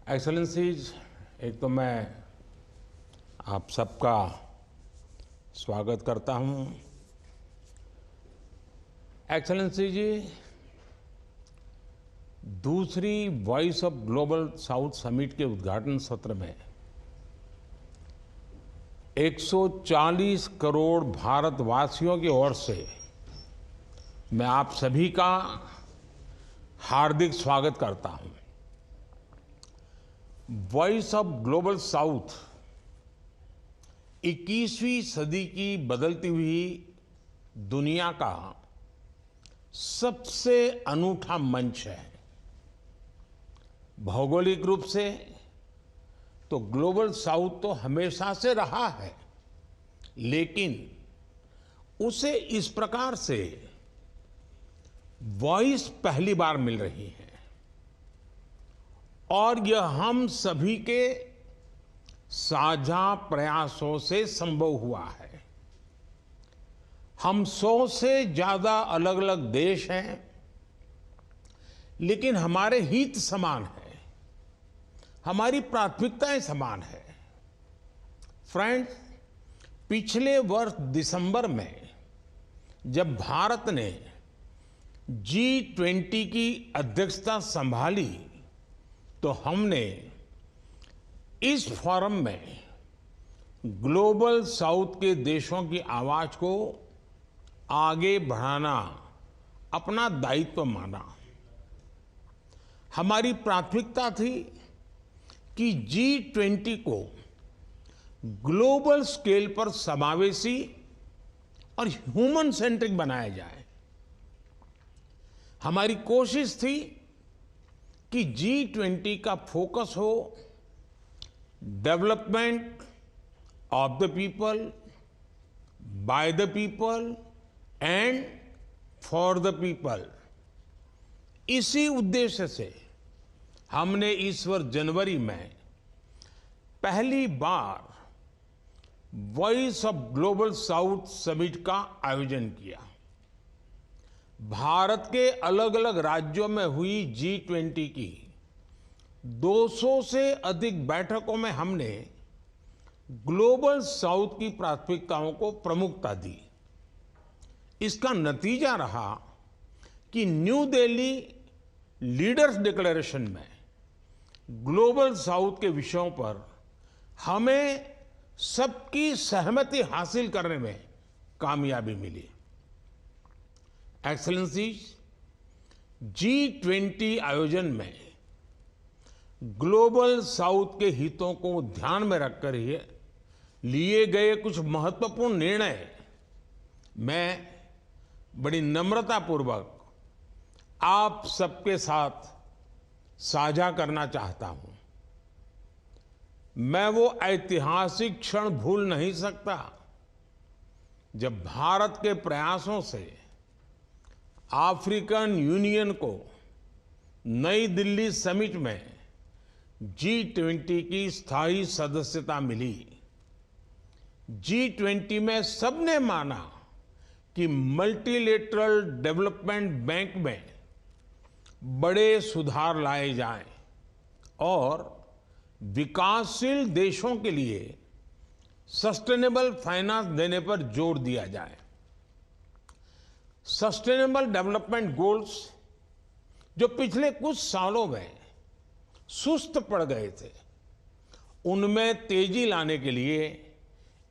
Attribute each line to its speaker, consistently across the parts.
Speaker 1: Excellencies, एक तो मैं आप सबका स्वागत करता हूं। एक्सेलेंसी जी, दूसरी voice of global south summit के उद्घाटन सत्र में 140 करोड़ भारतवासियों की ओर से मैं आप सभी का हार्दिक स्वागत करता हूं। वॉइस ऑफ ग्लोबल साउथ 21वीं सदी की बदलती हुई दुनिया का सबसे अनूठा मंच है। भौगोलिक रूप से तो ग्लोबल साउथ तो हमेशा से रहा है, लेकिन उसे इस प्रकार से वॉइस पहली बार मिल रही है और यह हम सभी के साझा प्रयासों से संभव हुआ है। हम 100 से ज्यादा अलग अलग देश हैं, लेकिन हमारे हित समान है, हमारी प्राथमिकताएं समान है। फ्रेंड्स, पिछले वर्ष दिसंबर में जब भारत ने G20 की अध्यक्षता संभाली तो हमने इस फोरम में ग्लोबल साउथ के देशों की आवाज को आगे बढ़ाना अपना दायित्व माना। हमारी प्राथमिकता थी कि G20 को ग्लोबल स्केल पर समावेशी और ह्यूमन सेंट्रिक बनाया जाए। हमारी कोशिश थी कि G20 का फोकस हो development of the people, by the people and for the people. इसी उद्देश्य से हमने इस वर्ष जनवरी में पहली बार voice of global south summit का आयोजन किया। भारत के अलग अलग राज्यों में हुई G20 की 200 से अधिक बैठकों में हमने ग्लोबल साउथ की प्राथमिकताओं को प्रमुखता दी। इसका नतीजा रहा कि न्यू दिल्ली लीडर्स डिक्लेरेशन में ग्लोबल साउथ के विषयों पर हमें सबकी सहमति हासिल करने में कामयाबी मिली। एक्सेलेंसीज, G20 आयोजन में ग्लोबल साउथ के हितों को ध्यान में रखकर ही लिए गए कुछ महत्वपूर्ण निर्णय मैं बड़ी नम्रतापूर्वक आप सबके साथ साझा करना चाहता हूं। मैं वो ऐतिहासिक क्षण भूल नहीं सकता जब भारत के प्रयासों से अफ्रीकन यूनियन को नई दिल्ली समिट में G20 की स्थायी सदस्यता मिली। G20 में सबने माना कि मल्टीलेटरल डेवलपमेंट बैंक में बड़े सुधार लाए जाएं और विकासशील देशों के लिए सस्टेनेबल फाइनेंस देने पर जोर दिया जाए। सस्टेनेबल डेवलपमेंट गोल्स जो पिछले कुछ सालों में सुस्त पड़ गए थे, उनमें तेजी लाने के लिए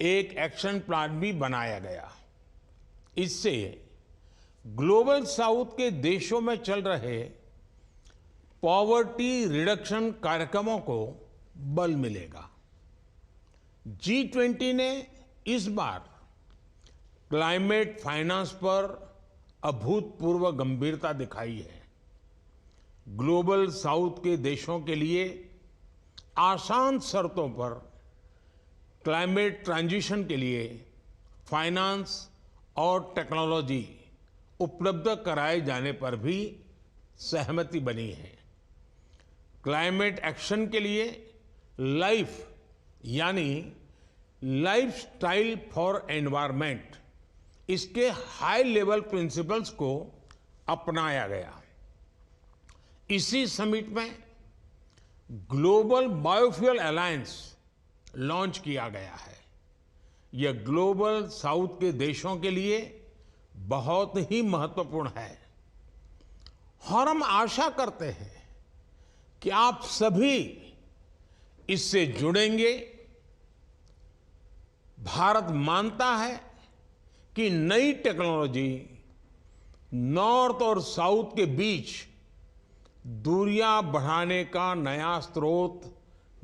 Speaker 1: एक एक्शन प्लान भी बनाया गया। इससे ग्लोबल साउथ के देशों में चल रहे पॉवर्टी रिडक्शन कार्यक्रमों को बल मिलेगा। G20 ने इस बार क्लाइमेट फाइनेंस पर अभूतपूर्व गंभीरता दिखाई है। ग्लोबल साउथ के देशों के लिए आसान शर्तों पर क्लाइमेट ट्रांजिशन के लिए फाइनेंस और टेक्नोलॉजी उपलब्ध कराए जाने पर भी सहमति बनी है। क्लाइमेट एक्शन के लिए लाइफ यानी लाइफस्टाइल फॉर एनवायरनमेंट, इसके हाई लेवल प्रिंसिपल्स को अपनाया गया। इसी समिट में ग्लोबल बायोफ्यूल अलायंस लॉन्च किया गया है। यह ग्लोबल साउथ के देशों के लिए बहुत ही महत्वपूर्ण है और हम आशा करते हैं कि आप सभी इससे जुड़ेंगे। भारत मानता है कि नई टेक्नोलॉजी नॉर्थ और साउथ के बीच दूरियां बढ़ाने का नया स्रोत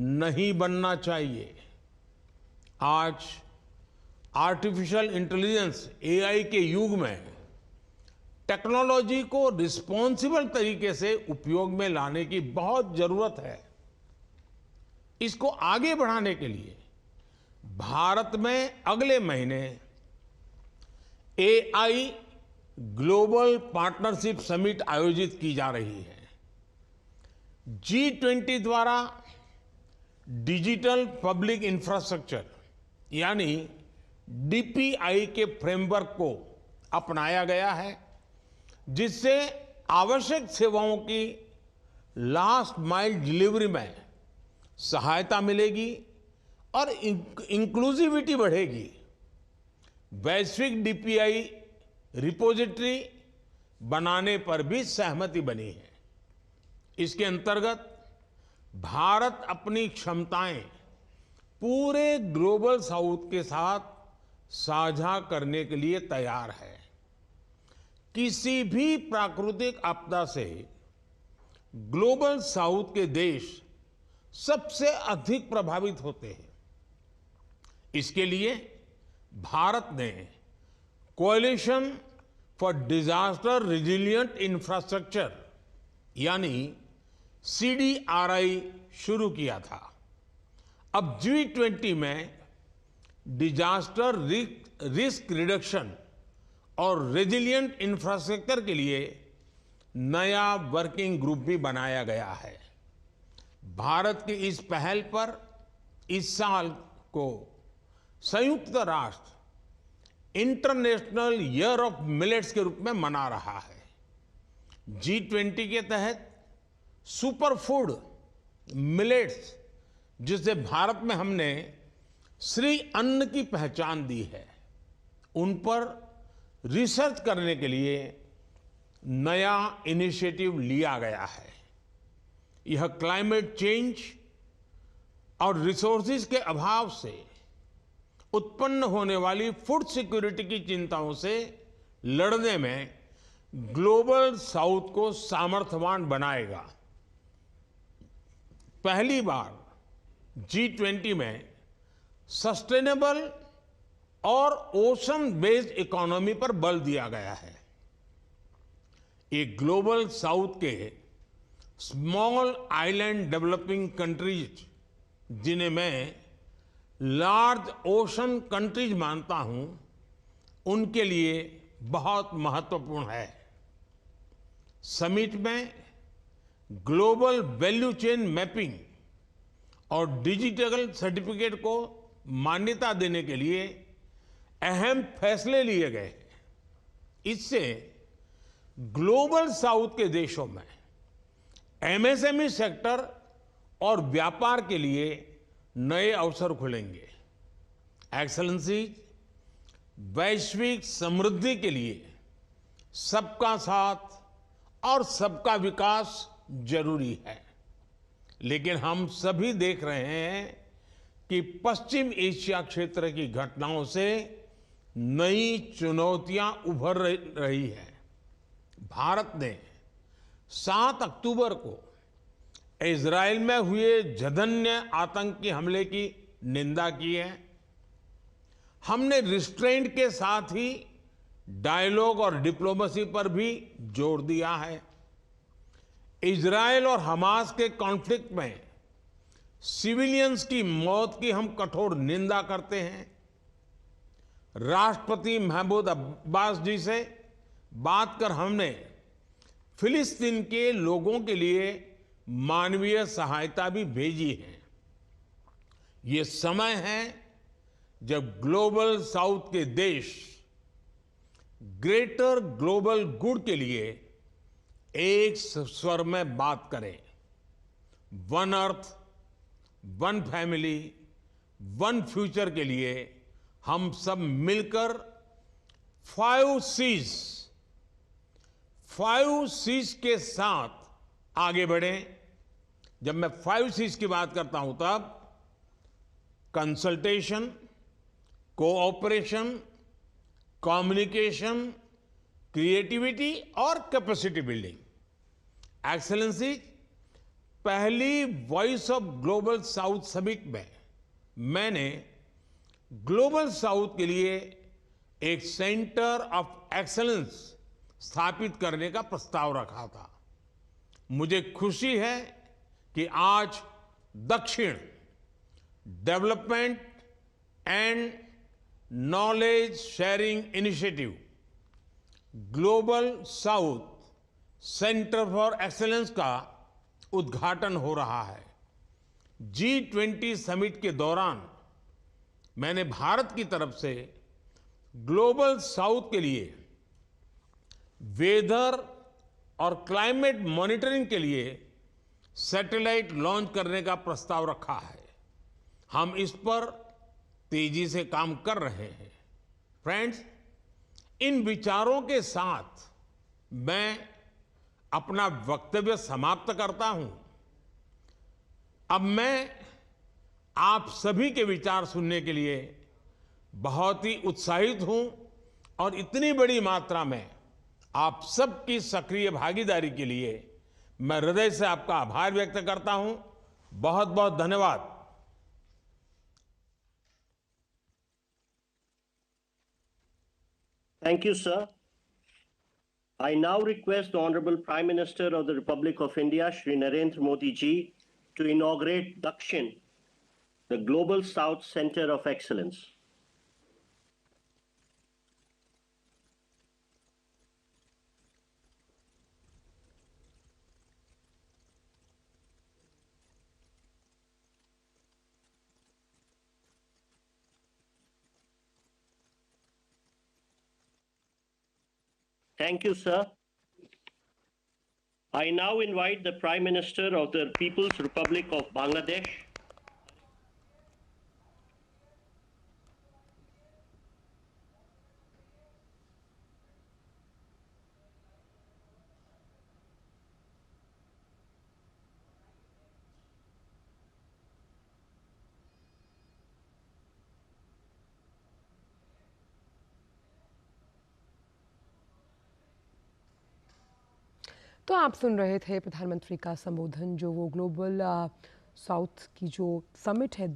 Speaker 1: नहीं बनना चाहिए। आज आर्टिफिशियल इंटेलिजेंस एआई के युग में टेक्नोलॉजी को रिस्पॉन्सिबल तरीके से उपयोग में लाने की बहुत जरूरत है। इसको आगे बढ़ाने के लिए भारत में अगले महीने एआई ग्लोबल पार्टनरशिप समिट आयोजित की जा रही है। G20 द्वारा डिजिटल पब्लिक इंफ्रास्ट्रक्चर यानी डीपीआई के फ्रेमवर्क को अपनाया गया है, जिससे आवश्यक सेवाओं की लास्ट माइल डिलीवरी में सहायता मिलेगी और इंक्लूसिविटी बढ़ेगी। वैश्विक डीपीआई रिपोजिटरी बनाने पर भी सहमति बनी है। इसके अंतर्गत भारत अपनी क्षमताएं पूरे ग्लोबल साउथ के साथ साझा करने के लिए तैयार है। किसी भी प्राकृतिक आपदा से ग्लोबल साउथ के देश सबसे अधिक प्रभावित होते हैं। इसके लिए भारत ने coalition for disaster resilient infrastructure यानी CDRI शुरू किया था। अब G20 में डिजास्टर रिस्क रिडक्शन और रेजिलिएंट इंफ्रास्ट्रक्चर के लिए नया वर्किंग ग्रुप भी बनाया गया है। भारत की इस पहल पर इस साल को संयुक्त राष्ट्र इंटरनेशनल ईयर ऑफ मिलेट्स के रूप में मना रहा है। G20 के तहत सुपर फूड मिलेट्स, जिसे भारत में हमने श्री अन्न की पहचान दी है, उन पर रिसर्च करने के लिए नया इनिशिएटिव लिया गया है। यह क्लाइमेट चेंज और रिसोर्सेज के अभाव से उत्पन्न होने वाली फूड सिक्योरिटी की चिंताओं से लड़ने में ग्लोबल साउथ को सामर्थ्यवान बनाएगा। पहली बार G20 में सस्टेनेबल और ओशन बेस्ड इकोनॉमी पर बल दिया गया है। ये ग्लोबल साउथ के स्मॉल आइलैंड डेवलपिंग कंट्रीज, जिन्हें मैं लार्ज ओशन कंट्रीज मानता हूं, उनके लिए बहुत महत्वपूर्ण है। समिट में ग्लोबल वैल्यू चेन मैपिंग और डिजिटल सर्टिफिकेट को मान्यता देने के लिए अहम फैसले लिए गए। इससे ग्लोबल साउथ के देशों में MSME सेक्टर और व्यापार के लिए नए अवसर खुलेंगे। एक्सेलेंसी, वैश्विक समृद्धि के लिए सबका साथ और सबका विकास जरूरी है, लेकिन हम सभी देख रहे हैं कि पश्चिम एशिया क्षेत्र की घटनाओं से नई चुनौतियां उभर रही हैं। भारत ने 7 अक्टूबर को इजरायल में हुए जघन्य आतंकी हमले की निंदा की है। हमने रिस्ट्रेंट के साथ ही डायलॉग और डिप्लोमेसी पर भी जोर दिया है। इजरायल और हमास के कॉन्फ्लिक्ट में सिविलियंस की मौत की हम कठोर निंदा करते हैं। राष्ट्रपति महमूद अब्बास जी से बात कर हमने फिलिस्तीन के लोगों के लिए मानवीय सहायता भी भेजी है। ये समय है जब ग्लोबल साउथ के देश ग्रेटर ग्लोबल गुड के लिए एक स्वर में बात करें। One earth, one family, one future के लिए हम सब मिलकर 5 C's, 5 C's के साथ आगे बढ़ें। जब मैं 5 C's की बात करता हूं तब कंसल्टेशन, कोऑपरेशन, कम्युनिकेशन, क्रिएटिविटी और कैपेसिटी बिल्डिंग। एक्सेलेंसी, पहली voice of global south summit में मैंने ग्लोबल साउथ के लिए एक सेंटर ऑफ एक्सेलेंस स्थापित करने का प्रस्ताव रखा था। मुझे खुशी है कि आज दक्षिण development and knowledge sharing initiative global south centre for excellence का उद्घाटन हो रहा है। G20 समिट के दौरान मैंने भारत की तरफ से ग्लोबल साउथ के लिए वेदर और क्लाइमेट मॉनिटरिंग के लिए सैटेलाइट लॉन्च करने का प्रस्ताव रखा है। हम इस पर तेजी से काम कर रहे हैं। फ्रेंड्स, इन विचारों के साथ मैं अपना वक्तव्य समाप्त करता हूं। अब मैं आप सभी के विचार सुनने के लिए बहुत ही उत्साहित हूं और इतनी बड़ी मात्रा में आप सबकी सक्रिय भागीदारी के लिए मैं हृदय से आपका आभार व्यक्त करता हूं। बहुत बहुत धन्यवाद।
Speaker 2: Thank you, sir. I now request the Honorable Prime Minister of the Republic of India, Shri Narendra Modi ji, to inaugurate Dakshin, the Global South Center of Excellence. Thank you, sir. I now invite the Prime Minister of the People's Republic of Bangladesh,
Speaker 3: तो आप सुन रहे थे प्रधानमंत्री का संबोधन, जो वो global south की जो समिट है